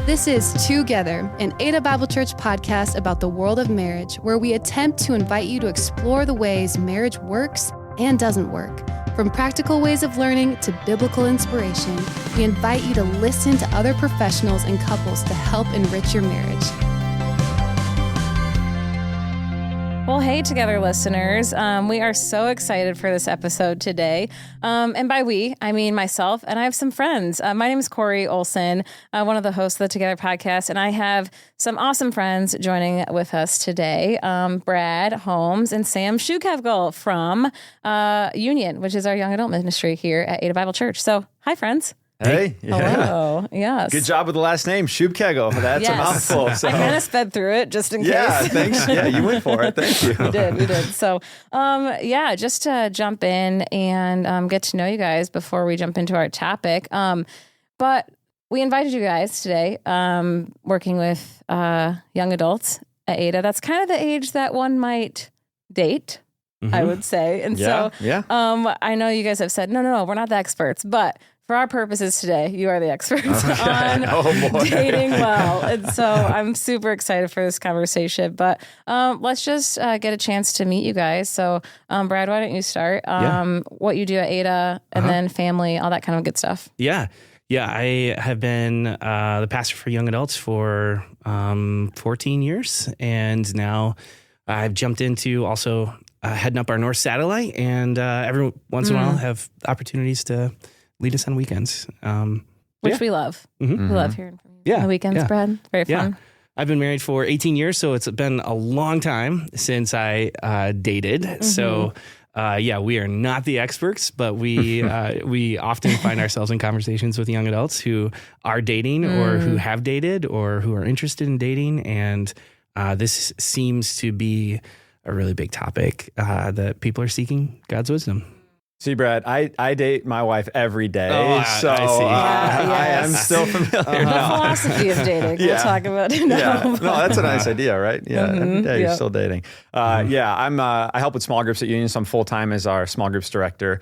This is Together, an Ada Bible Church podcast about the world of marriage, where we attempt to invite you to explore the ways marriage works and doesn't work. From practical ways of learning to biblical inspiration, we invite you to listen to other professionals and couples to help enrich your marriage. Well, hey, Together listeners. We are so excited for this episode today. And by we, I mean myself, and I have some friends. My name is Cori Olsson, one of the hosts of the Together podcast, and I have some awesome friends joining with us today. Brad Holmes and Sam Schubkegel from Union, which is our young adult ministry here at Ada Bible Church. So, hi, friends. Hey. Yeah. Hello. Yes. Good job with the last name, Schubkegel. That's a mouthful. So. I kind of sped through it just in case. Yeah, thanks. Yeah, you went for it. Thank you. We did. So, just to jump in and get to know you guys before we jump into our topic. But we invited you guys today, working with young adults at Ada. That's kind of the age that one might date, I would say. And I know you guys have said, no, we're not the experts, but for our purposes today, you are the experts on dating well. And so I'm super excited for this conversation. But let's just get a chance to meet you guys. So, Brad, why don't you start? What you do at Ada and then family, all that kind of good stuff. Yeah, I have been the pastor for young adults for 14 years. And now I've jumped into also heading up our North Satellite. And every once in a while have opportunities to lead us on weekends. Which we love. We love hearing from you on the weekends, Brad. Very fun. I've been married for 18 years, so it's been a long time since I dated. So, we are not the experts, but we often find ourselves in conversations with young adults who are dating or who have dated or who are interested in dating. And this seems to be a really big topic that people are seeking God's wisdom. See, Brad, I date my wife every day, so I see. I am still familiar. The philosophy of dating. We'll talk about it now. No, that's a nice idea, right? Yeah, every day you're still dating. I help with small groups at Union, so I'm full-time as our small groups director,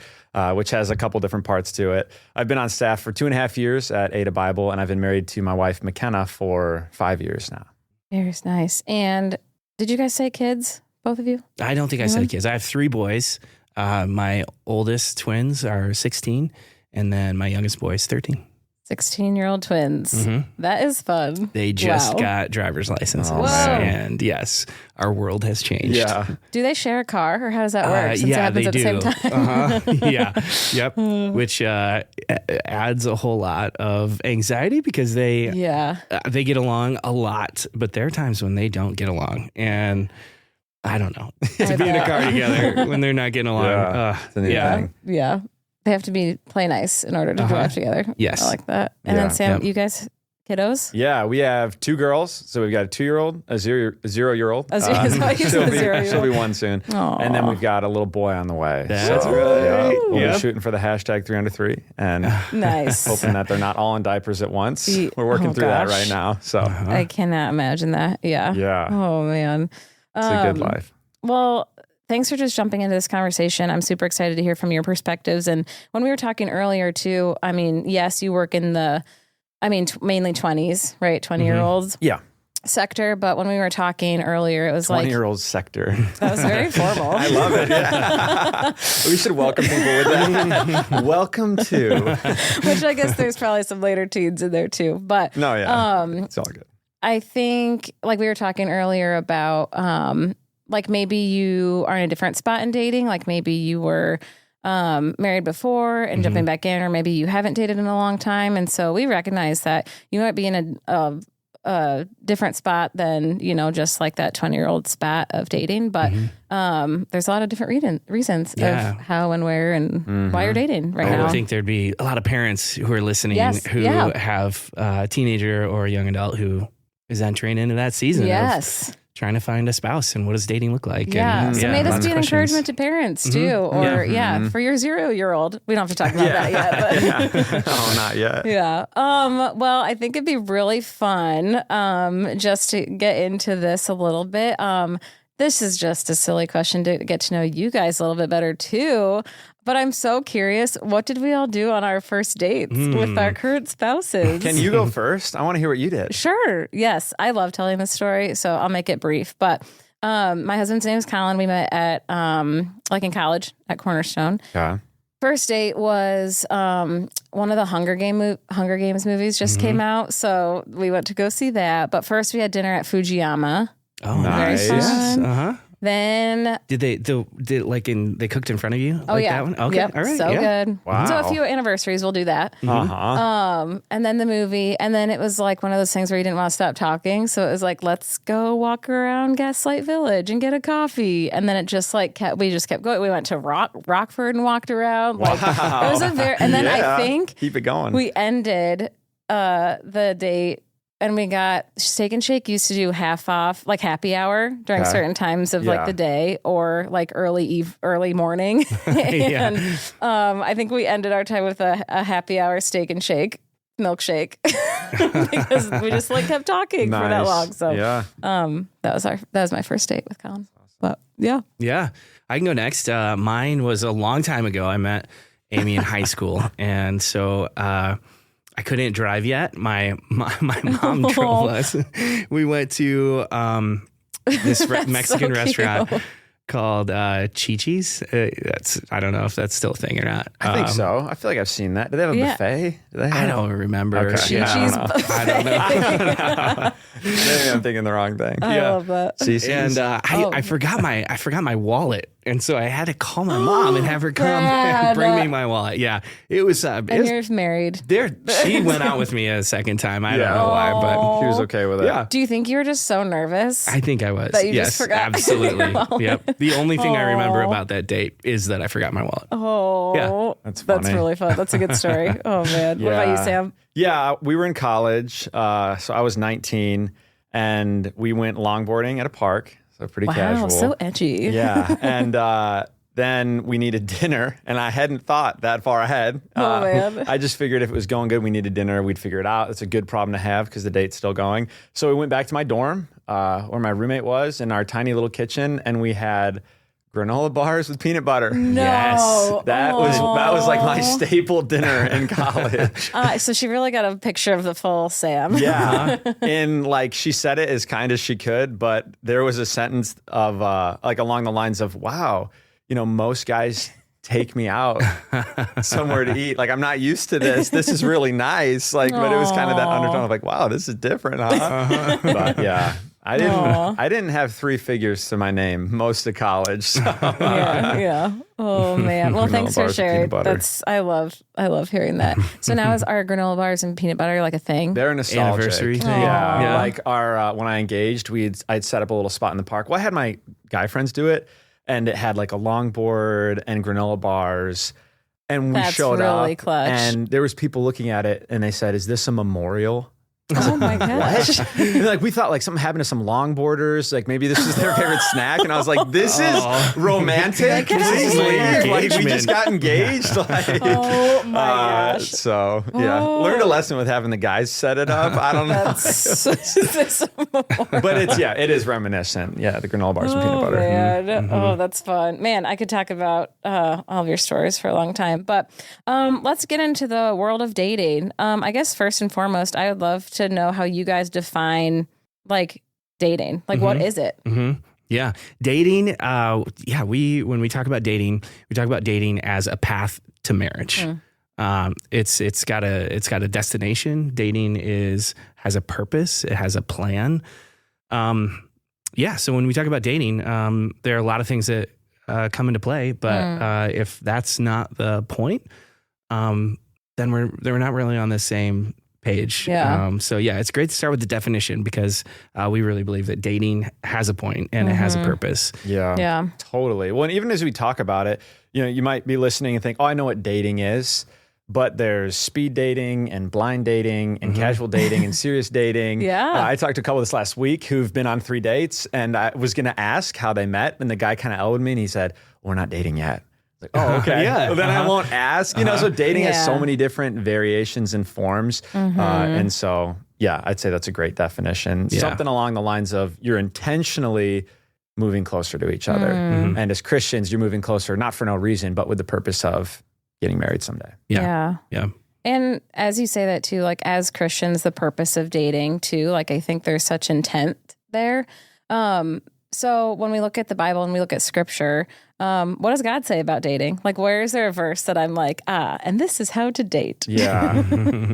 which has a couple different parts to it. I've been on staff for 2.5 years at Ada Bible, and I've been married to my wife, McKenna, for 5 years now. Very nice. And did you guys say kids, both of you? I don't think I said kids. I have 3 boys. My oldest twins are 16, and then my youngest boy is 13. 16-year-old twins. That is fun. They just got driver's licenses. And yes, our world has changed. Yeah. Do they share a car, or how does that work? Since it happens at the same time. Yep. Which adds a whole lot of anxiety because they get along a lot, but there are times when they don't get along. And I don't know. To be in a car together when they're not getting along. Yeah. They have to play nice in order to drive together. Yes. I like that. And then Sam, you guys, kiddos? Yeah, we have 2 girls. So we've got a 2-year-old, a 0-year-old. She'll be 1 soon. Aww. And then we've got a little boy on the way. That's right. We'll be shooting for the hashtag 303 and nice. hoping that they're not all in diapers at once. We're working through that right now. So I cannot imagine that. Yeah. Yeah. Oh, man. It's a good life. Well, thanks for just jumping into this conversation. I'm super excited to hear from your perspectives. And when we were talking earlier too, I mean, yes, you work in mainly 20s, right? 20-year-olds sector. But when we were talking earlier, it was 20-year-old sector. That was very formal. I love it. Yeah. We should welcome people with that. Welcome to. Which I guess there's probably some later teens in there too. But it's all good. I think like we were talking earlier about like maybe you are in a different spot in dating. Like maybe you were married before and jumping back in, or maybe you haven't dated in a long time. And so we recognize that you might be in a different spot than, just like that 20-year-old spot of dating. But there's a lot of different reasons of how and where and why you're dating right now. I think there'd be a lot of parents who are listening who have a teenager or a young adult who is entering into that season of trying to find a spouse and what does dating look like. Yeah. And, so may this be an encouragement to parents too. Or for your 0-year-old. We don't have to talk about that yet. But No, not yet. Yeah. Well, I think it'd be really fun just to get into this a little bit. This is just a silly question to get to know you guys a little bit better too. But I'm so curious, what did we all do on our first dates with our current spouses? Can you go first? I want to hear what you did. Sure. Yes. I love telling this story, so I'll make it brief. But my husband's name is Colin. We met at in college at Cornerstone. Yeah. First date was one of the Hunger Games movies just came out, so we went to go see that. But first we had dinner at Fujiyama. Oh, nice. Very fun. Uh-huh. Then they cooked in front of you? Oh, yeah. That one? Okay. Yep. All right. So good. Wow. So a few anniversaries, we'll do that. Uh-huh. And then the movie, and then it was like one of those things where you didn't want to stop talking. So it was like, let's go walk around Gaslight Village and get a coffee. And then it just like we just kept going. We went to Rockford and walked around. Like, Wow. It was and then I think keep it going. we ended the date. And we got Steak and Shake used to do half off, like happy hour during certain times of like the day or like early morning. And I think we ended our time with a happy hour Steak and Shake milkshake because we just like kept talking for that long. So that was my first date with Colin. But yeah. I can go next. Mine was a long time ago. I met Amy in high school, and so I couldn't drive yet. My mom drove us. We went to this Mexican restaurant called Chi-Chi's. I don't know if that's still a thing or not. I think so. I feel like I've seen that. Do they have a buffet? I don't remember. Okay. Chi-Chi's buffet. I don't know. Maybe I'm thinking the wrong thing. I love that. CC's. And I forgot my wallet, and so I had to call my mom and have her come Brad. bring me my wallet. Yeah, it was. And you're married. She went out with me a second time. I don't know why, but He was okay with it. Yeah. Do you think you were just so nervous? I think I was. That you yes, just forgot absolutely. your wallet. Yep. The only thing I remember about that date is that I forgot my wallet. Oh, Yeah. That's funny. That's really fun. That's a good story. Oh man. What about you, Sam? Yeah, we were in college. So I was 19, and we went longboarding at a park. So pretty casual. So edgy. Yeah, and then we needed dinner, and I hadn't thought that far ahead. Oh man. I just figured if it was going good, we needed dinner. We'd figure it out. It's a good problem to have because the date's still going. So we went back to my dorm, where my roommate was, in our tiny little kitchen, and we had granola bars with peanut butter. No. Yes. That was like my staple dinner in college. So she really got a picture of the full Sam. Yeah. And like she said it as kind as she could, but there was a sentence of like along the lines of, wow, most guys take me out somewhere to eat. Like, I'm not used to this. This is really nice. Like, but it was kind of that undertone of like, wow, this is different, huh? But yeah. I didn't have 3 figures to my name most of college. So. Yeah. Oh man. Well, thanks for sharing. I love hearing that. So now is our granola bars and peanut butter like a thing? They're a nostalgic Anniversary thing. Yeah. Like our when I engaged, I'd set up a little spot in the park. Well, I had my guy friends do it, and it had like a longboard and granola bars. And we showed really up, clutch. and there was people looking at it, and they said, "Is this a memorial?" Oh my gosh. And like we thought like something happened to some longboarders, like maybe this is their favorite snack, and I was like, this is romantic. Please leave. Like we just got engaged. Like, oh my gosh. So learned a lesson with having the guys set it up. I don't know. But it is reminiscent. Yeah, the granola bars and peanut butter. Man. Mm-hmm. Oh, that's fun. Man, I could talk about all of your stories for a long time. But let's get into the world of dating. I guess first and foremost, I would love to know how you guys define like dating. Like, what is it? Mm-hmm. Yeah, dating. When we talk about dating, we talk about dating as a path to marriage. It's got a destination. Dating has a purpose. It has a plan. So when we talk about dating, there are a lot of things that come into play. But if that's not the point, then we're not really on the same page. Yeah. It's great to start with the definition because we really believe that dating has a point and it has a purpose. Yeah. Totally. Well, and even as we talk about it, you might be listening and think, oh, I know what dating is. But there's speed dating and blind dating and casual dating and serious dating. Yeah. I talked to a couple this last week who've been on 3 dates, and I was going to ask how they met. And the guy kind of elbowed me and he said, we're not dating yet. Like, oh, okay. Well, then I won't ask. So dating has so many different variations and forms. And so, I'd say that's a great definition. Yeah. Something along the lines of you're intentionally moving closer to each other. And as Christians, you're moving closer, not for no reason, but with the purpose of getting married someday. Yeah. And as you say that too, like as Christians, the purpose of dating too, like I think there's such intent there. So when we look at the Bible and we look at scripture, what does God say about dating? Like, where is there a verse that I'm like, and this is how to date? Yeah,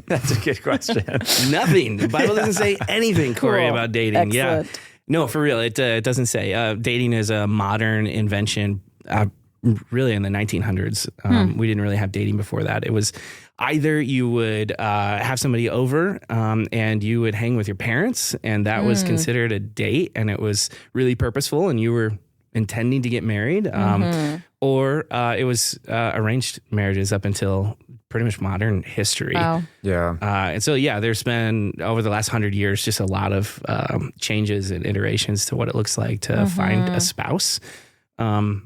that's a good question. Nothing. The Bible doesn't say anything, Cori, Cool. about dating. Excellent. Yeah. No, for real. It doesn't say. Dating is a modern invention, really in the 1900s. We didn't really have dating before that. It was either you would have somebody over and you would hang with your parents, and that was considered a date, and it was really purposeful, and you were intending to get married. Or it was arranged marriages up until pretty much modern history. Wow. Yeah. And so, there's been over the last 100 years just a lot of changes and iterations to what it looks like to find a spouse. But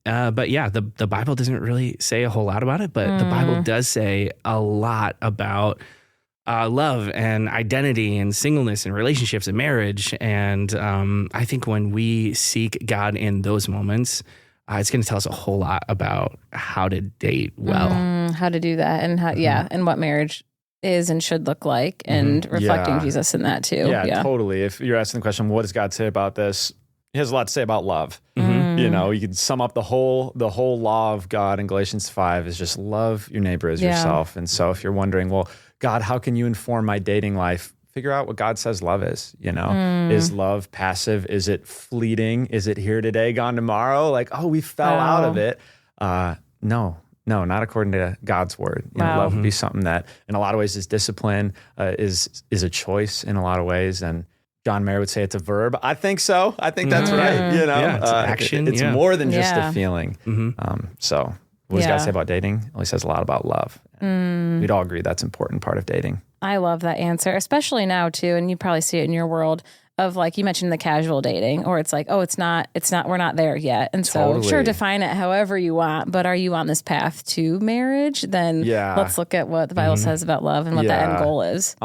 the Bible doesn't really say a whole lot about it, but the Bible does say a lot about love and identity and singleness and relationships and marriage. And I think when we seek God in those moments, it's going to tell us a whole lot about how to date well. How to do that and how, and what marriage is and should look like, and reflecting Jesus in that too. Yeah, totally. If you're asking the question, what does God say about this? He has a lot to say about love. You know, you could sum up the whole law of God in Galatians 5 is just love your neighbor as yourself. And so if you're wondering, well, God, how can you inform my dating life? Figure out what God says love is, you know? Is love passive? Is it fleeting? Is it here today, gone tomorrow? Like, oh, we fell out of it. No, not according to God's word. You know, love would be something that in a lot of ways is discipline, is a choice in a lot what and John Mayer would say it's a verb. I think so. I think that's right. You know, it's action. It's more than just a feeling. So what does God say about dating? Well, he says a lot about love. We'd all agree that's an important part of dating. I love that answer, especially now too. And you probably see it in your world of, like you mentioned, the casual dating, or it's like, oh, it's not, we're not there yet. And so sure, define it however you want, but are you on this path to marriage? Then let's look at what the Bible says about love and what the end goal is too.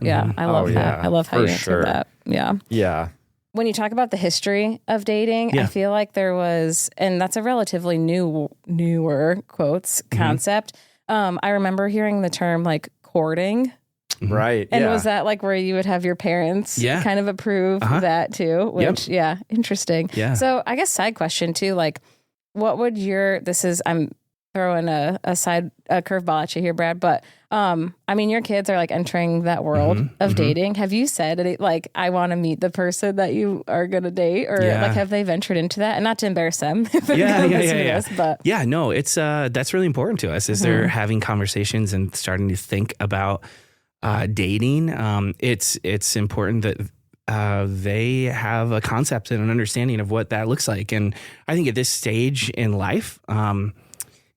Yeah. I love that. I love how you answered that. Yeah. Yeah. When you talk about the history of dating, I feel like there was, and that's a relatively newer quotes concept. I remember hearing the term like courting. Right. And was that like where you would have your parents kind of approve that too? Which, interesting. Yeah. So I guess side question too, like what would I'm throwing a curveball at you here, Brad, but I mean, your kids are like entering that world of dating. Have you said like, I want to meet the person that you are going to date, or like, have they ventured into that? And not to embarrass them. But no, it's, that's really important to us is they're having conversations and starting to think about dating. It's important that they have a concept and an understanding of what that looks like. And I think at this stage in life,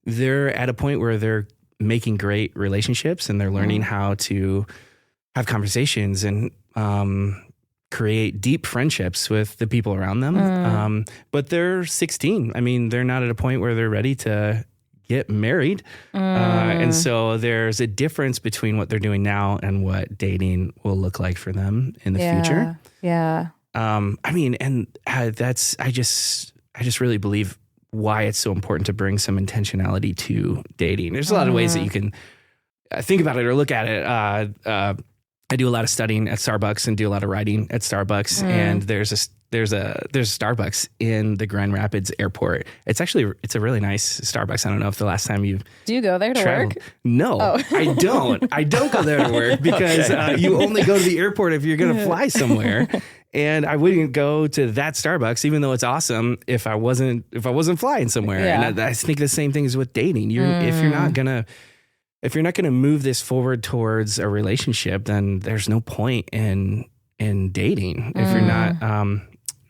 they're at a point where they're making great relationships and they're learning how to have conversations and create deep friendships with the people around them. But they're 16. I mean, they're not at a point where they're ready to get married. And so there's a difference between what they're doing now and what dating will look like for them in the future. Yeah. I mean, and I just really believe why it's so important to bring some intentionality to dating. There's a lot of ways that you can think about it or look at it. I do a lot of studying at Starbucks and do a lot of writing at Starbucks. And there's a Starbucks in the Grand Rapids airport. It's a really nice Starbucks. I don't know if the last time you've Do you go there to traveled. work? No, I don't. I don't go there to work because you only go to the airport if you're going to fly somewhere. And I wouldn't go to that Starbucks, even though it's awesome, if I wasn't flying somewhere. Yeah. And I think the same thing is with dating. If you're not gonna move this forward towards a relationship, then there's no point in dating. If you're not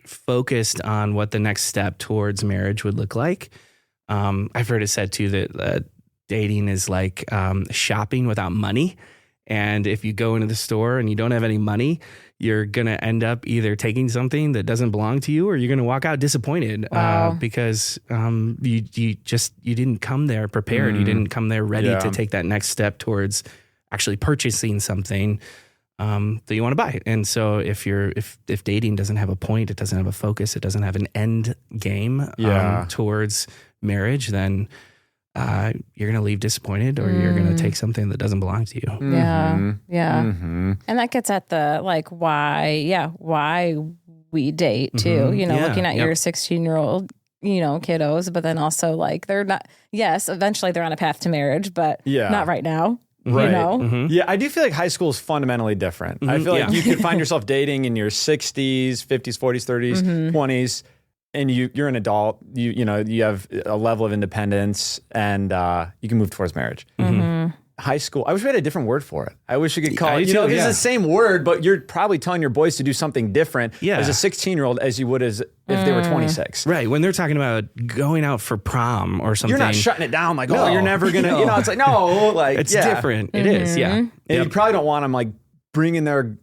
focused on what the next step towards marriage would look like. I've heard it said too that dating is like shopping without money. And if you go into the store and you don't have any money, you're going to end up either taking something that doesn't belong to you, or you're going to walk out disappointed because you didn't come there prepared. You didn't come there ready to take that next step towards actually purchasing something. that you want to buy. And so if dating doesn't have a point, it doesn't have a focus, it doesn't have an end game towards marriage, then you're going to leave disappointed, or you're going to take something that doesn't belong to you. Yeah. And that gets at the why we date too, looking at your 16-year-old, kiddos, but then also like they're not, yes, eventually they're on a path to marriage, but not right now. Right. Yeah, I do feel like high school is fundamentally different. I feel like you could find yourself dating in your 60s, 50s, 40s, 30s, 20s, and you're an adult. You have a level of independence, and you can move towards marriage. High school, I wish we had a different word for it. I wish we could call it, it's the same word, but you're probably telling your boys to do something different as a 16-year-old as you would as if they were 26. Right. When they're talking about going out for prom or something. You're not shutting it down like, you're never going to, it's like, no, like, it's different. It is. Yeah. And you probably don't want them like bringing their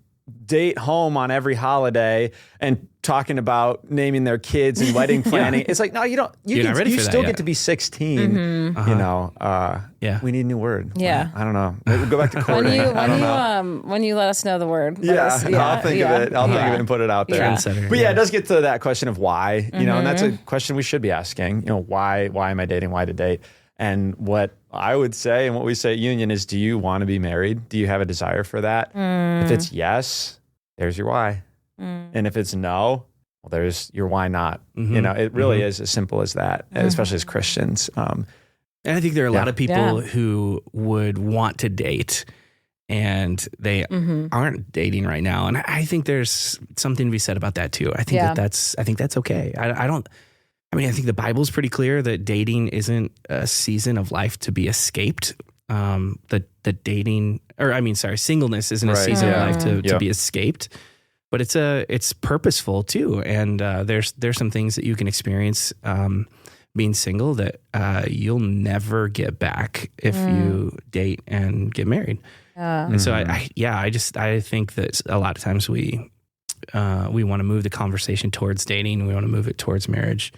date home on every holiday and talking about naming their kids and wedding planning. It's like, no, you don't. You still get to be 16. We need a new word. Yeah. I don't know. We'll go back to Cori. When you let us know the word. I'll think of it. I'll think of it and put it out there. But it does get to that question of why. And that's a question we should be asking. Why am I dating? Why to date? And what I would say, and what we say at Union, is, do you want to be married? Do you have a desire for that? If it's yes, there's your why. And if it's no, well, there's your why not. It really is as simple as that, especially as Christians. And I think there are a lot of people who would want to date, and they aren't dating right now. And I think there's something to be said about that too. I think that's okay. I think the Bible's pretty clear that dating isn't a season of life to be escaped. Singleness isn't a season of life to be escaped, but it's purposeful too. And there's some things that you can experience being single that you'll never get back if you date and get married. And so I think that a lot of times we want to move the conversation towards dating. We want to move it towards marriage.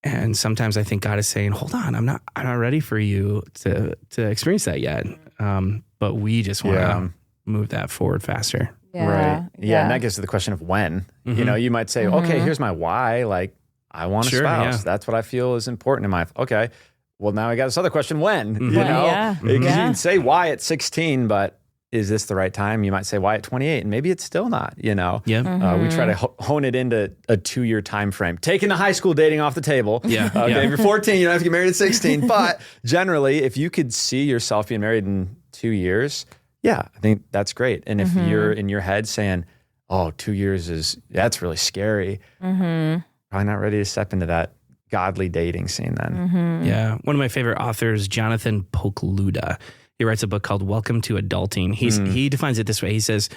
And sometimes I think God is saying, hold on, I'm not ready for you to experience that yet. But we just want to move that forward faster. Right. Yeah. And that gets to the question of when. You might say, okay, here's my why. Like, I want a spouse. Yeah. That's what I feel is important in my life. Okay. Well, now I got this other question, when? You can say why at 16, but is this the right time? You might say why at 28, and maybe it's still not, We try to hone it into a 2-year time frame, taking the high school dating off the table. If you're 14, you don't have to get married at 16. But generally, if you could see yourself being married in 2 years, I think that's great. And if you're in your head saying, 2 years that's really scary, probably not ready to step into that godly dating scene then. Yeah. One of my favorite authors, Jonathan Pokluda, he writes a book called Welcome to Adulting. He defines it this way. He says,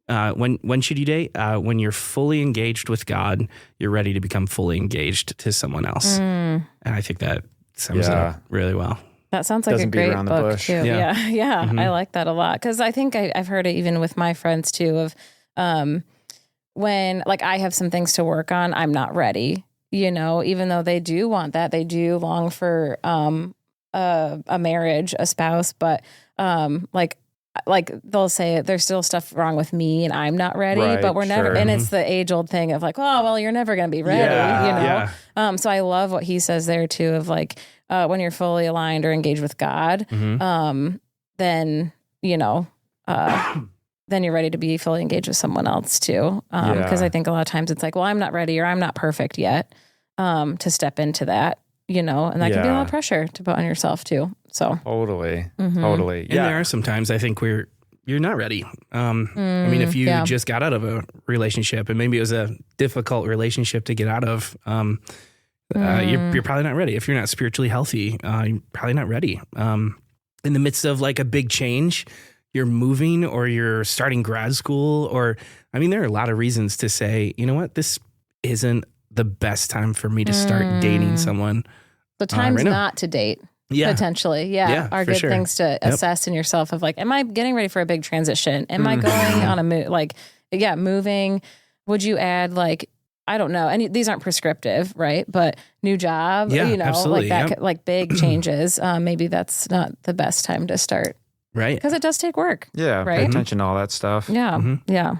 when should you date? When you're fully engaged with God, you're ready to become fully engaged to someone else. And I think that sums it up really well. That sounds like a great book too. I like that a lot, because I think I've heard it even with my friends too, of when like I have some things to work on, I'm not ready, even though they do want that, they do long for a marriage, a spouse, but like they'll say there's still stuff wrong with me and I'm not ready, but we're never, and it's the age old thing of like, you're never going to be ready, So I love what he says there too, of like, when you're fully aligned or engaged with God, then, then you're ready to be fully engaged with someone else too. Because I think a lot of times it's like, I'm not ready, or I'm not perfect yet, to step into that. And that can be a lot of pressure to put on yourself too. So totally. And there are sometimes I think you're not ready. If you just got out of a relationship, and maybe it was a difficult relationship to get out of, you're probably not ready. If you're not spiritually healthy, you're probably not ready. In the midst of like a big change, you're moving or you're starting grad school, there are a lot of reasons to say, you know what, this isn't the best time for me to start dating someone. The time's not to date. Potentially. Are good things to assess in yourself of like, am I getting ready for a big transition? Am I going on a move? Like, moving. Would you add like, I don't know. And these aren't prescriptive, right? But new job, absolutely. like that, like big changes. Maybe that's not the best time to start Right. Because it does take work. Yeah. Right. Pay attention to all that stuff. Yeah. Yeah.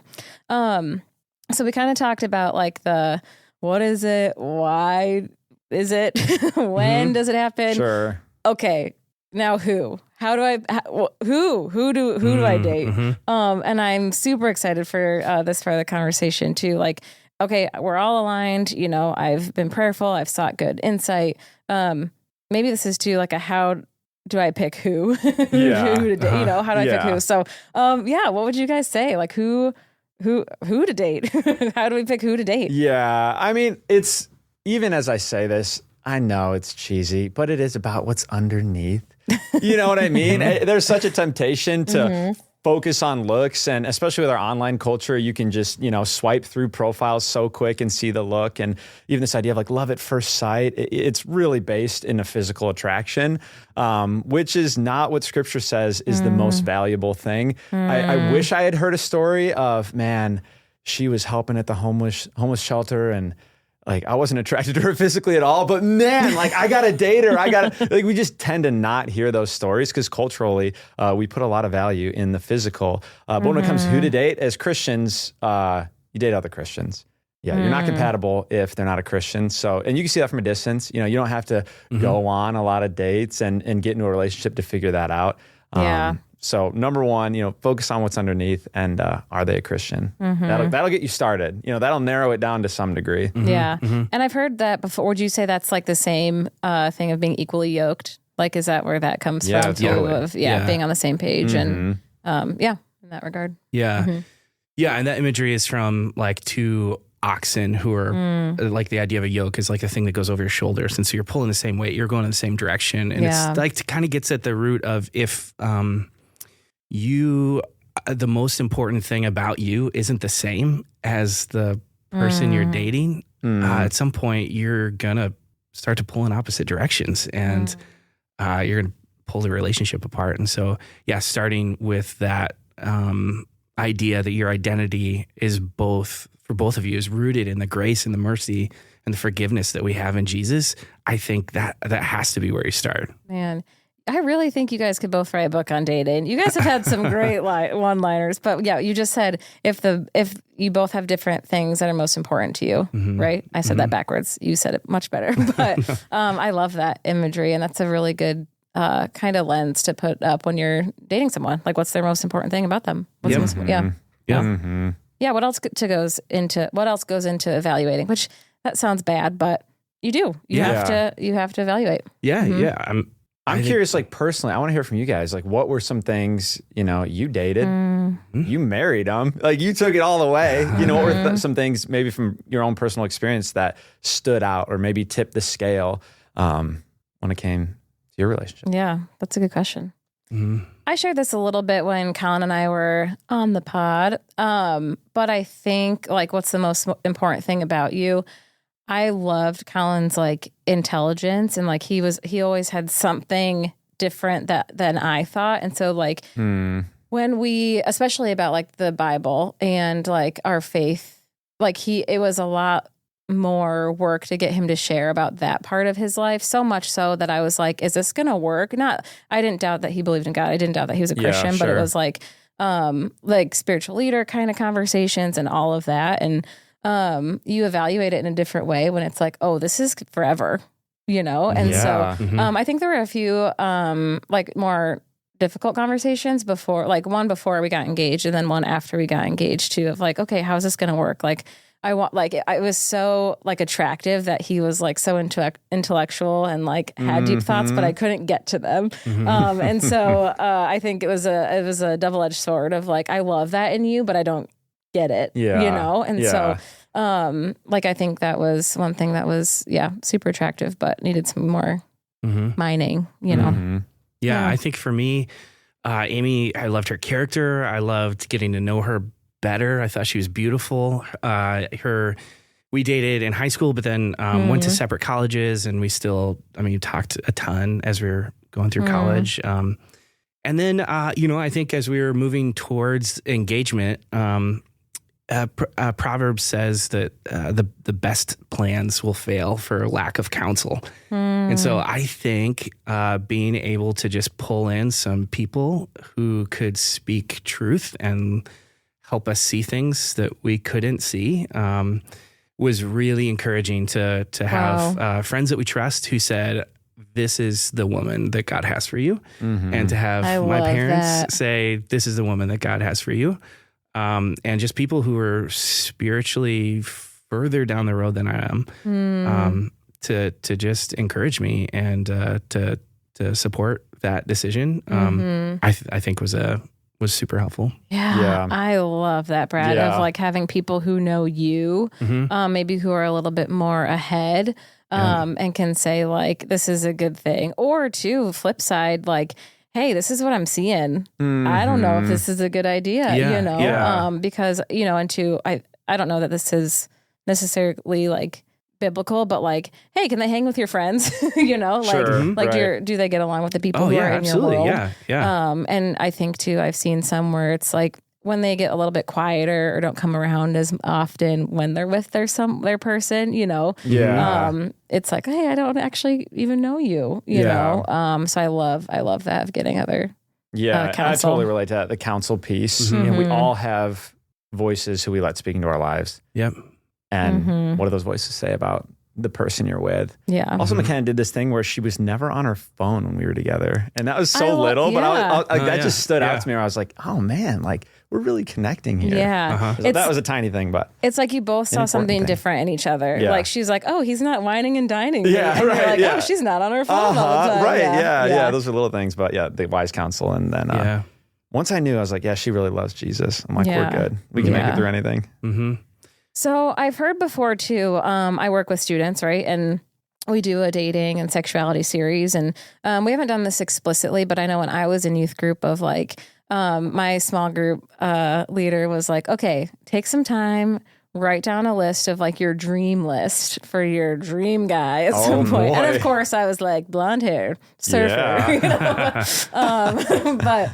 So we kind of talked about like what is it? Why is it? When does it happen? Sure. Okay. Now who? How do I? Who do I date? And I'm super excited for this part of the conversation too. Like, okay, we're all aligned. You know, I've been prayerful. I've sought good insight. Maybe this is too like a how do I pick who? Yeah. Who to date? You know, how do I pick Yeah. who? So, what would you guys say? Like who to date? How do we pick who to date? Yeah. I mean, it's even as I say this, I know it's cheesy, but it is about what's underneath. You know what I mean? There's such a temptation to focus on looks, and especially with our online culture, you can just, swipe through profiles so quick and see the look. And even this idea of like love at first sight, it's really based in a physical attraction, which is not what Scripture says is the most valuable thing. I wish I had heard a story of, man, she was helping at the homeless shelter, and like I wasn't attracted to her physically at all, but man, like I gotta date her. Like we just tend to not hear those stories because culturally we put a lot of value in the physical. But when it comes to who to date, as Christians, you date other Christians. Yeah, you're not compatible if they're not a Christian. So, and you can see that from a distance. You don't have to go on a lot of dates and get into a relationship to figure that out. So number one, focus on what's underneath, and are they a Christian? That'll get you started. That'll narrow it down to some degree. Yeah. And I've heard that before. Would you say that's like the same thing of being equally yoked? Like, is that where that comes from? Totally. Of being on the same page and in that regard. Yeah. Yeah. And that imagery is from like two oxen who are like the idea of a yoke is like a thing that goes over your shoulders. And so you're pulling the same weight, you're going in the same direction. And it's like it kind of gets at the root of if the most important thing about you isn't the same as the person you're dating, at some point you're going to start to pull in opposite directions, and you're going to pull the relationship apart. And so, starting with that idea that your identity is for both of you is rooted in the grace and the mercy and the forgiveness that we have in Jesus, I think that has to be where you start. Man, I really think you guys could both write a book on dating. You guys have had some great one-liners, but you just said if you both have different things that are most important to you, right? I said that backwards. You said it much better, but I love that imagery, and that's a really good kind of lens to put up when you're dating someone. Like, what's their most important thing about them? What's the most important? Yeah. What else goes into evaluating? Which that sounds bad, but you do. You have to evaluate. Yeah, yeah. I'm curious, like personally, I want to hear from you guys. Like, what were some things, you dated, you married them, like you took it all the way. What were some things maybe from your own personal experience that stood out or maybe tipped the scale when it came to your relationship? Yeah, that's a good question. I shared this a little bit when Colin and I were on the pod, but I think like what's the most important thing about you? I loved Colin's like intelligence, and like he always had something different than I thought. And so like when we, especially about like the Bible and like our faith, like it was a lot more work to get him to share about that part of his life. So much so that I was like, is this going to work? I didn't doubt that he believed in God. I didn't doubt that he was a Christian, but it was like spiritual leader kind of conversations and all of that. And you evaluate it in a different way when it's like, oh, this is forever, And so I think there were a few like more difficult conversations before we got engaged, and then one after we got engaged too, of like, okay, how's this going to work? Like I was so like attractive that he was like so intellectual and like had deep thoughts, but I couldn't get to them. And so I think it was a double-edged sword of like, I love that in you, but I don't get it, And so, like, I think that was one thing that was, super attractive, but needed some more mining, Yeah. I think for me, Amy, I loved her character. I loved getting to know her better. I thought she was beautiful. We dated in high school, but then went to separate colleges, and we still, talked a ton as we were going through college. And then, I think as we were moving towards engagement, Proverbs says that the best plans will fail for lack of counsel. And so I think being able to just pull in some people who could speak truth and help us see things that we couldn't see was really encouraging to have friends that we trust who said, this is the woman that God has for you. And to have my parents say, this is the woman that God has for you. And just people who are spiritually further down the road than I am, to just encourage me and to support that decision. I think was super helpful. Yeah. I love that, Brad, of like having people who know you, maybe who are a little bit more ahead, and can say like, this is a good thing. Or too, flip side, like, hey, this is what I'm seeing. I don't know if this is a good idea, because, and two, I don't know that this is necessarily like biblical, but like, hey, can they hang with your friends? Do they get along with the people who are in your world? Yeah. And I think too, I've seen some where it's like when they get a little bit quieter or don't come around as often when they're with their person, it's like, hey, I don't actually even know you, know? So I love that of getting other counsel. I totally relate to that, the counsel piece. We all have voices who we let speak into our lives. Yep. And what do those voices say about the person you're with? Yeah. Also, McKenna did this thing where she was never on her phone when we were together. And that was so little, but that just stood out to me where I was like, oh man, like we're really connecting here. Yeah. So that was a tiny thing, but it's like you both saw something different in each other. Yeah. Like she's like, oh, he's not whining and dining. Yeah, and right. You're like, oh, she's not on her phone all the time. Right. Yeah. Those are little things, but the wise counsel. And then once I knew, I was like, yeah, she really loves Jesus. I'm like, we're good. We can make it through anything. Mm-hmm. So I've heard before too, I work with students, right? And we do a dating and sexuality series. And we haven't done this explicitly, but I know when I was in youth group of like, my small group leader was like, okay, take some time, write down a list of like your dream list for your dream guy at some point. And of course I was like blonde hair, surfer, but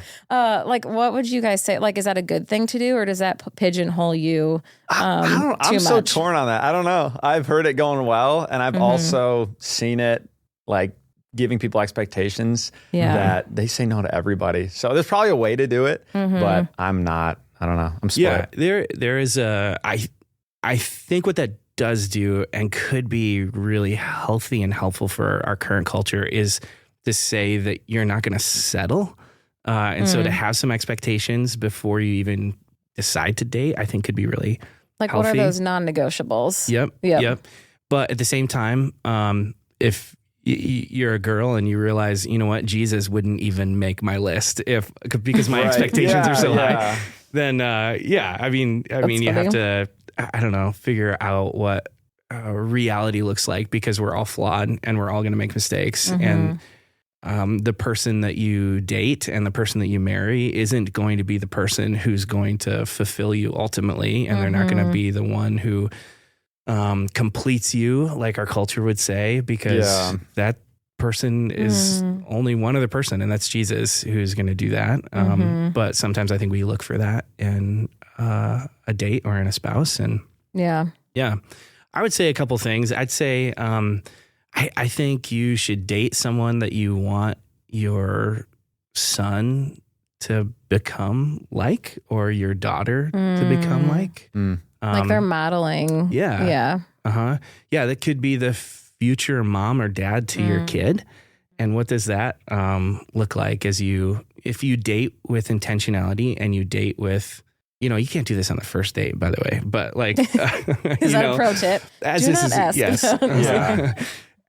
like, what would you guys say? Like, is that a good thing to do or does that pigeonhole you? I'm so torn on that. I don't know. I've heard it going well. And I've also seen it like giving people expectations that they say no to everybody. So there's probably a way to do it, but I'm not, I don't know. I'm split. Yeah, there is I think what that does do and could be really healthy and helpful for our current culture is to say that you're not going to settle. And so to have some expectations before you even decide to date, I think could be really like healthy. What are those non-negotiables? Yep. But at the same time, if you're a girl and you realize, you know what, Jesus wouldn't even make my list because my expectations are so high, then I mean, you have to, I don't know, figure out what reality looks like because we're all flawed and we're all going to make mistakes. And the person that you date and the person that you marry isn't going to be the person who's going to fulfill you ultimately. And they're not going to be the one who completes you, like our culture would say, because that person is only one other person, and that's Jesus, who's going to do that. But sometimes I think we look for that in a date or in a spouse. And I would say a couple things. I'd say I think you should date someone that you want your son to become like, or your daughter to become like. Like they're modeling. Yeah. That could be the future mom or dad to your kid. And what does that look like if you date with intentionality and you date with, you can't do this on the first date, by the way, but like, is that a pro tip? Do not ask. Yes.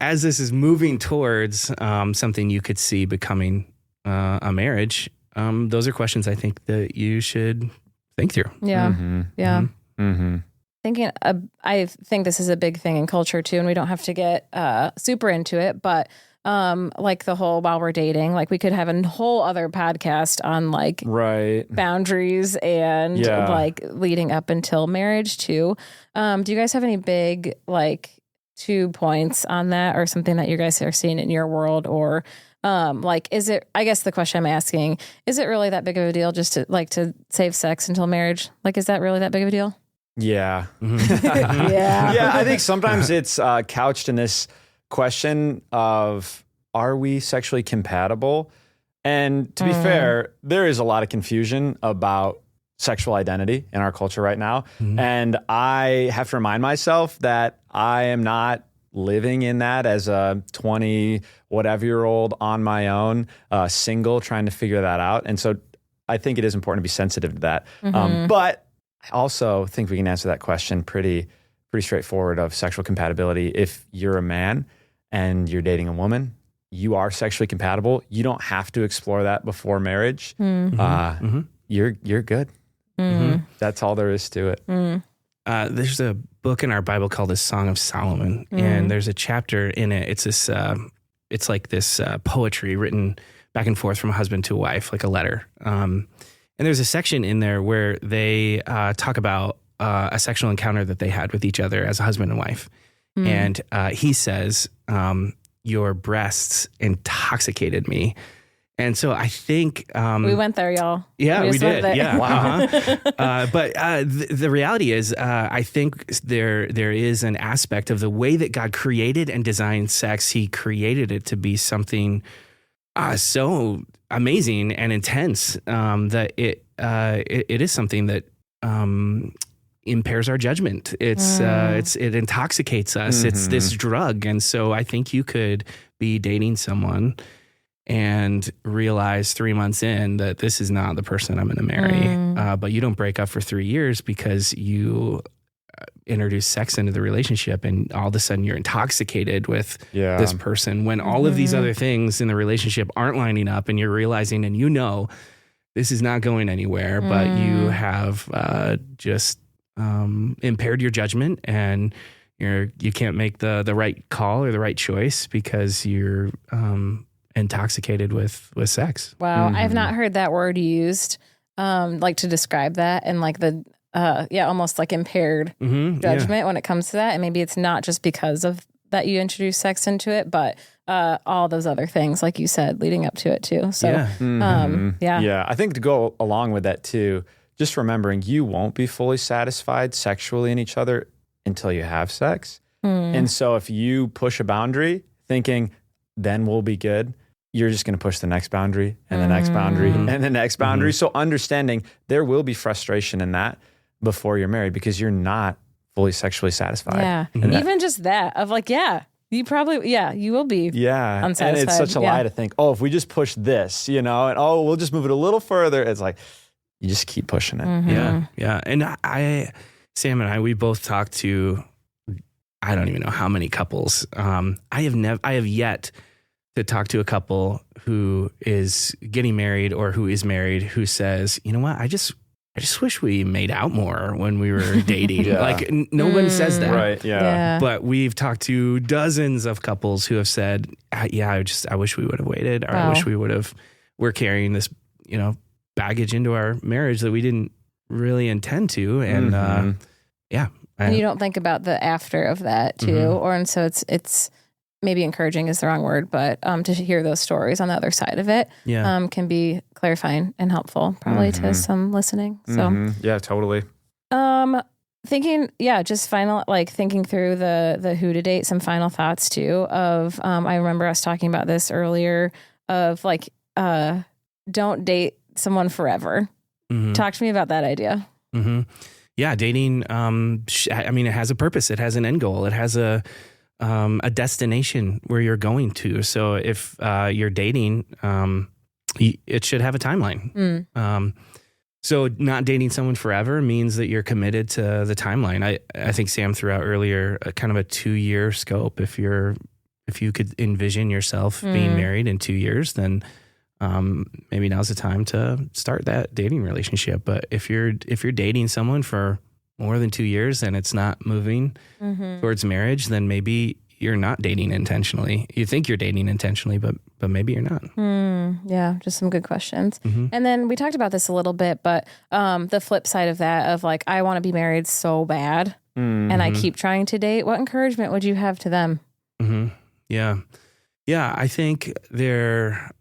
As this is moving towards something you could see becoming a marriage, those are questions I think that you should think through. Thinking, I think this is a big thing in culture too, and we don't have to get super into it, but like the whole while we're dating, like we could have a whole other podcast on like boundaries and like leading up until marriage too. Do you guys have any big like 2 points on that, or something that you guys are seeing in your world, or like, is it, I guess the question I'm asking, is it really that big of a deal just to save sex until marriage? Like, is that really that big of a deal? Yeah. Yeah. Yeah, I think sometimes it's couched in this question of, are we sexually compatible? And to be fair, there is a lot of confusion about sexual identity in our culture right now. And I have to remind myself that I am not living in that as a 20-whatever-year-old on my own, single, trying to figure that out. And so I think it is important to be sensitive to that. But I also think we can answer that question pretty straightforward of sexual compatibility. If you're a man and you're dating a woman, you are sexually compatible. You don't have to explore that before marriage. You're good. That's all there is to it. There's a book in our Bible called the Song of Solomon, and there's a chapter in it. It's this, it's like this poetry written back and forth from a husband to a wife, like a letter. And there's a section in there where they talk about a sexual encounter that they had with each other as a husband and wife. And he says, your breasts intoxicated me. And so I think we went there, y'all. Yeah, we did. Yeah, wow. But the reality is, I think there is an aspect of the way that God created and designed sex. He created it to be something so amazing and intense that it is something that impairs our judgment. It intoxicates us. It's this drug, and so I think you could be dating someone and realize 3 months in that this is not the person I'm going to marry. But you don't break up for 3 years because you introduce sex into the relationship, and all of a sudden you're intoxicated with this person when all of these other things in the relationship aren't lining up, and you're realizing, and this is not going anywhere, but you have just impaired your judgment, and you can't make the right call or the right choice because you're intoxicated with sex. Wow. I have not heard that word used like to describe that, and like the almost like impaired judgment when it comes to that. And maybe it's not just because of that you introduce sex into it, but all those other things, like you said, leading up to it too. So yeah, I think to go along with that too, just remembering you won't be fully satisfied sexually in each other until you have sex. And so if you push a boundary thinking then we'll be good, you're just going to push the next boundary and the next boundary and the next boundary. So understanding there will be frustration in that before you're married because you're not fully sexually satisfied. Yeah. And even just that of like, you probably, you will be unsatisfied. And it's such a lie to think, if we just push this, and we'll just move it a little further. It's like, you just keep pushing it. Yeah. And Sam and I, we both talked to, I don't even know how many couples. I have yet to talk to a couple who is getting married or who is married who says, you know what, I just wish we made out more when we were dating. Like no one says that. Right. Yeah. But we've talked to dozens of couples who have said, I wish we would have waited, or I wish we're carrying this, baggage into our marriage that we didn't really intend to. And and you don't think about the after of that too. And so it's maybe encouraging is the wrong word, but to hear those stories on the other side of it can be clarifying and helpful probably to some listening. So yeah, totally. Thinking, just final, like thinking through the who to date, some final thoughts too of, I remember us talking about this earlier of like, don't date someone forever. Talk to me about that idea. Yeah. Dating, it has a purpose. It has an end goal. It has a destination where you're going to. So if you're dating, it should have a timeline. So not dating someone forever means that you're committed to the timeline. I think Sam threw out earlier a kind of a 2-year scope. If you could envision yourself being married in 2 years, then maybe now's the time to start that dating relationship. But if you're dating someone for more than 2 years and it's not moving towards marriage, then maybe you're not dating intentionally. You think you're dating intentionally, but maybe you're not. Yeah, just some good questions. And then we talked about this a little bit, but the flip side of that of like, I want to be married so bad and I keep trying to date. What encouragement would you have to them? Yeah. I think there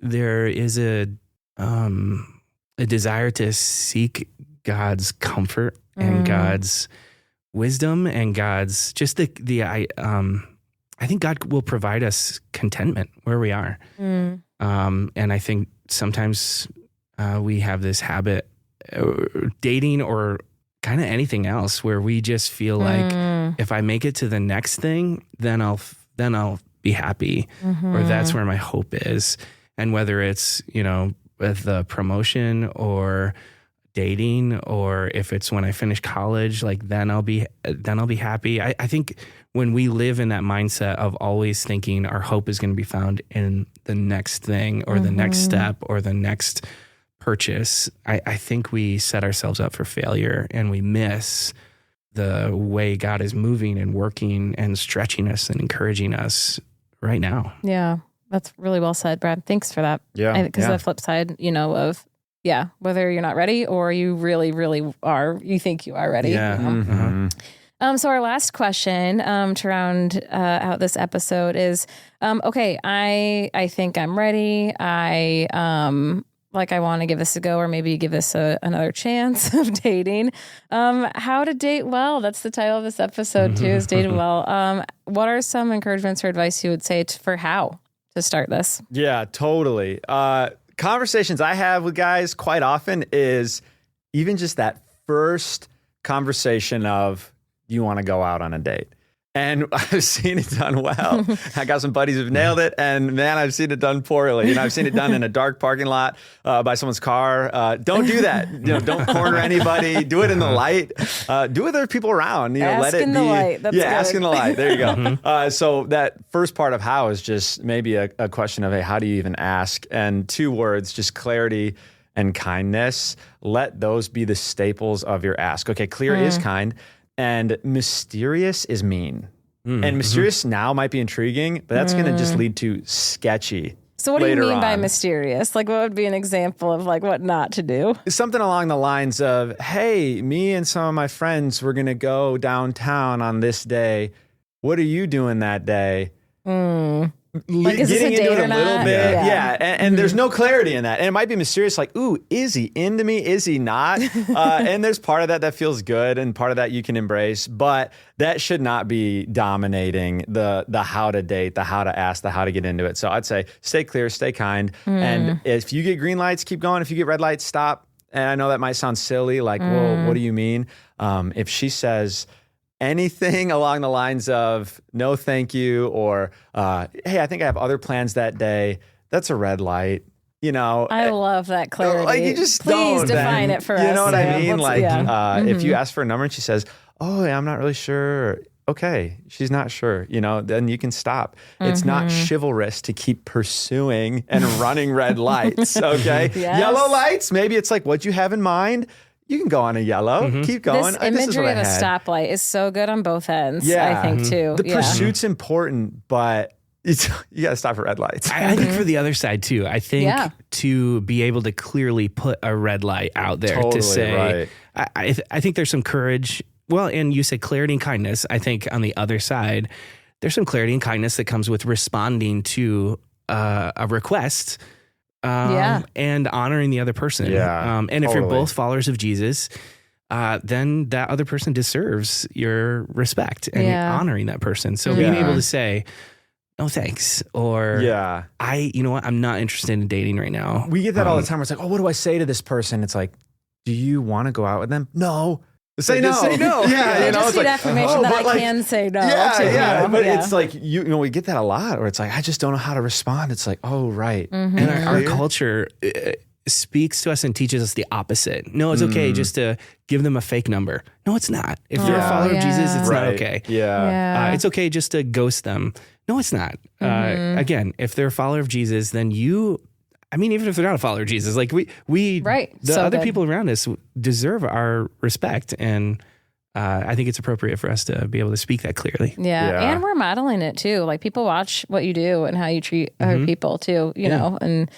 is a desire to seek God's comfort and God's wisdom and God's just I think God will provide us contentment where we are. And I think sometimes we have this habit, dating or kind of anything else, where we just feel like if I make it to the next thing, then I'll be happy, or that's where my hope is. And whether it's, with the promotion or dating, or if it's when I finish college, like then I'll be happy. I think when we live in that mindset of always thinking our hope is going to be found in the next thing or the next step or the next purchase, I think we set ourselves up for failure, and we miss the way God is moving and working and stretching us and encouraging us right now. Yeah, that's really well said, Brad. Thanks for that. Yeah. Because the flip side, of whether you're not ready or you really, really are, you think you are ready. Yeah. So our last question to round out this episode is, okay, I think I'm ready. I want to give this a go, or maybe give this another chance of dating. How to date well. That's the title of this episode too, is Date Well. What are some encouragements or advice you would say for how to start this? Yeah, totally. Conversations I have with guys quite often is even just that first conversation of, you want to go out on a date. And I've seen it done well. I got some buddies who've nailed it, and man, I've seen it done poorly. I've seen it done in a dark parking lot by someone's car. Don't do that. Don't corner anybody. Do it in the light. Do it with other people around. Ask in the light. That's good. Ask in the light. There you go. So that first part of how is just maybe a question of, hey, how do you even ask? And 2 words, just clarity and kindness. Let those be the staples of your ask. Okay, clear is kind. And mysterious is mean. And mysterious now might be intriguing, but that's going to just lead to sketchy. So what do you mean by on. mysterious? Like, what would be an example of like what not to do? Something along the lines of, hey, me and some of my friends, we're going to go downtown on this day. What are you doing that day? Like, is this a date or not? Little bit. Yeah. And there's no clarity in that. And it might be mysterious, like, ooh, is he into me? Is he not? And there's part of that feels good, and part of that you can embrace. But that should not be dominating the how to date, the how to ask, the how to get into it. So I'd say stay clear, stay kind. And if you get green lights, keep going. If you get red lights, stop. And I know that might sound silly, like, well, what do you mean? If she says anything along the lines of no thank you, or hey, I think I have other plans that day, that's a red light. I love that clarity. Like, you just please define it for us. You know what I mean? If you ask for a number and she says, oh, I'm not really sure. Okay, she's not sure, then you can stop. It's not chivalrous to keep pursuing and running red lights, okay? Yes. Yellow lights, maybe it's like what you have in mind. You can go on a yellow, keep going. This imagery of a stoplight is so good on both ends, Yeah. I think, too. The pursuit's important, but you got to stop at red lights. I think for the other side too, I think to be able to clearly put a red light out there to say, right. I think there's some courage. Well, and you said clarity and kindness. I think on the other side, there's some clarity and kindness that comes with responding to a request. And honoring the other person. Yeah, and if you're both followers of Jesus, then that other person deserves your respect and honoring that person. So being able to say, no thanks, or you know what, I'm not interested in dating right now. We get that all the time. Where it's like, oh, what do I say to this person? It's like, do you want to go out with them? No. Say no. Yeah, I just need affirmation that I can say no. But it's like, we get that a lot, or it's like, I just don't know how to respond. It's like, oh, right. And our culture speaks to us and teaches us the opposite. No, it's okay just to give them a fake number. No, it's not. If you're a follower of Jesus, it's not okay. It's okay just to ghost them. No, it's not. Again, if they're a follower of Jesus, then even if they're not a follower of Jesus, like other people around us deserve our respect. And I think it's appropriate for us to be able to speak that clearly. Yeah. And we're modeling it too. Like, people watch what you do and how you treat other people too, you know, and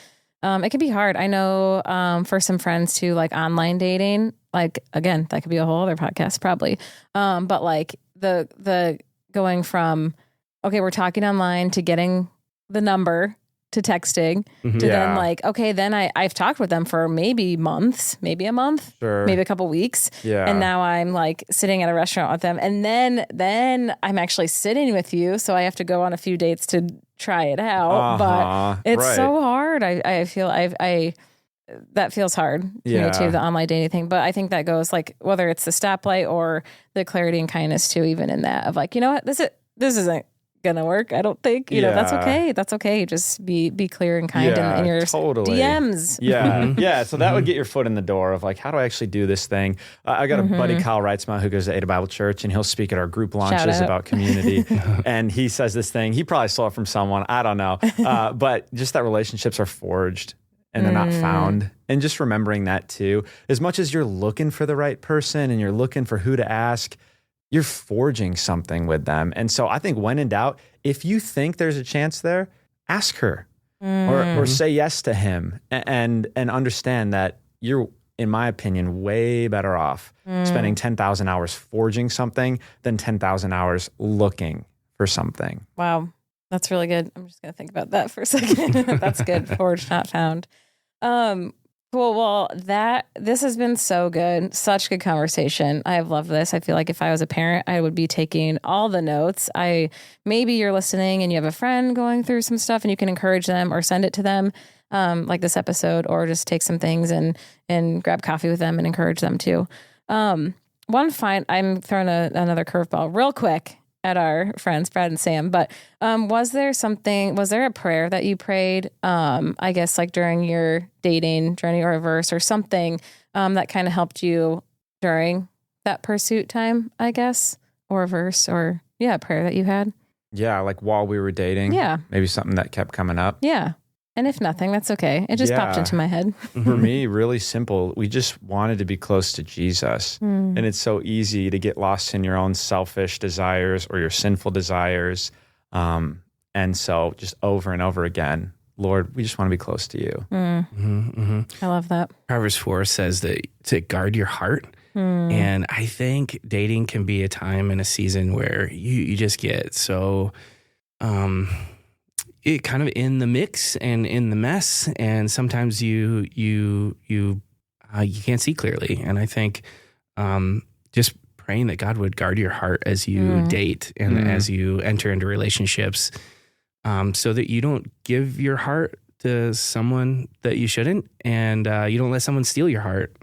it can be hard. I know for some friends too, like online dating, like, again, that could be a whole other podcast probably. But like the going from, okay, we're talking online to getting the number to texting to then like, okay, then I've talked with them for maybe months, maybe a month, maybe a couple weeks. Yeah. And now I'm like sitting at a restaurant with them. And then I'm actually sitting with you. So I have to go on a few dates to try it out. But it's so hard. I feel that feels hard to me too, the online dating thing. But I think that goes like, whether it's the stoplight or the clarity and kindness too, even in that of like, you know what, this isn't gonna work. I don't think, you know, that's okay. That's okay. Just be clear and kind in your DMs. Yeah. Yeah. So that would get your foot in the door of like, how do I actually do this thing? I got a buddy, Kyle Reitzma, who goes to Ada Bible Church, and he'll speak at our group launches about community. And he says this thing, he probably stole it from someone, I don't know. But just that relationships are forged and they're not found. And just remembering that too, as much as you're looking for the right person and you're looking for who to ask, you're forging something with them. And so I think when in doubt, if you think there's a chance there, ask her or say yes to him and understand that you're, in my opinion, way better off spending 10,000 hours forging something than 10,000 hours looking for something. Wow. That's really good. I'm just going to think about that for a second. That's good. Forged, not found. Cool. Well, this has been so good. Such good conversation. I have loved this. I feel like if I was a parent, I would be taking all the notes. Maybe you're listening and you have a friend going through some stuff and you can encourage them or send it to them, like this episode, or just take some things and grab coffee with them and encourage them too. I'm throwing another curveball real quick at our friends, Brad and Sam, but was there a prayer that you prayed, I guess like during your dating journey, or a verse or something that kind of helped you during that pursuit time, I guess, or a verse or a prayer that you had? Yeah, like while we were dating. Yeah. Maybe something that kept coming up. Yeah. And if nothing, that's okay. It just popped into my head. For me, really simple. We just wanted to be close to Jesus. And it's so easy to get lost in your own selfish desires or your sinful desires. And so just over and over again, Lord, we just want to be close to you. I love that. Proverbs 4 says that to guard your heart. And I think dating can be a time and a season where you just get so... it kind of in the mix and in the mess, and sometimes you can't see clearly. And I think just praying that God would guard your heart as you date and as you enter into relationships, so that you don't give your heart to someone that you shouldn't, and you don't let someone steal your heart.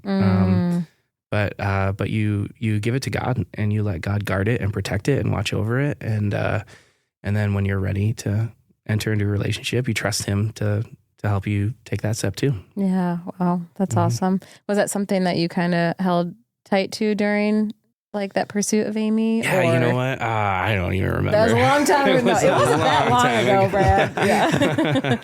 But you give it to God, and you let God guard it and protect it and watch over it, and then when you're ready to enter into a relationship, you trust him to help you take that step too. Yeah. Wow. That's awesome. Was that something that you kind of held tight to during like that pursuit of Amy? Yeah, you know what? I don't even remember. That was a long time ago. It wasn't that long ago, Brad. Yeah.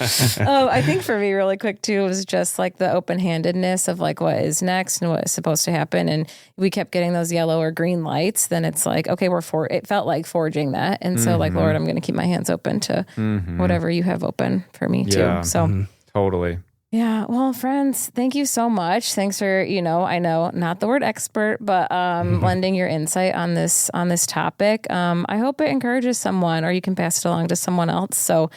I think for me, really quick too, was just like the open-handedness of like what is next and what is supposed to happen. And we kept getting those yellow or green lights. Then it's like, okay, it felt like forging that. And so like, Lord, I'm going to keep my hands open to whatever you have open for me too. So totally. Yeah. Well, friends, thank you so much. Thanks for, I know not the word expert, but lending your insight on this topic. I hope it encourages someone, or you can pass it along to someone else. So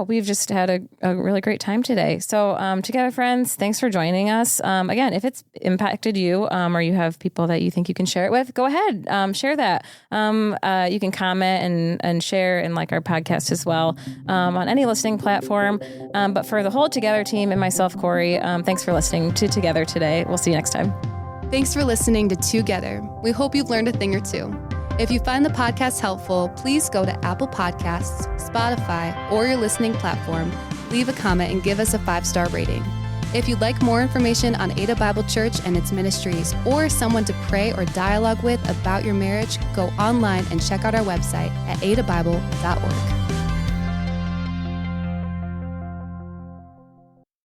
we've just had a really great time today. So together, friends, thanks for joining us. Again, if it's impacted you or you have people that you think you can share it with, go ahead, share that. You can comment and share and like our podcast as well on any listening platform. But for the whole Together team and myself, Cori, thanks for listening to Together today. We'll see you next time. Thanks for listening to Together. We hope you've learned a thing or two. If you find the podcast helpful, please go to Apple Podcasts, Spotify, or your listening platform, leave a comment, and give us a 5-star rating. If you'd like more information on Ada Bible Church and its ministries, or someone to pray or dialogue with about your marriage, go online and check out our website at adabible.org.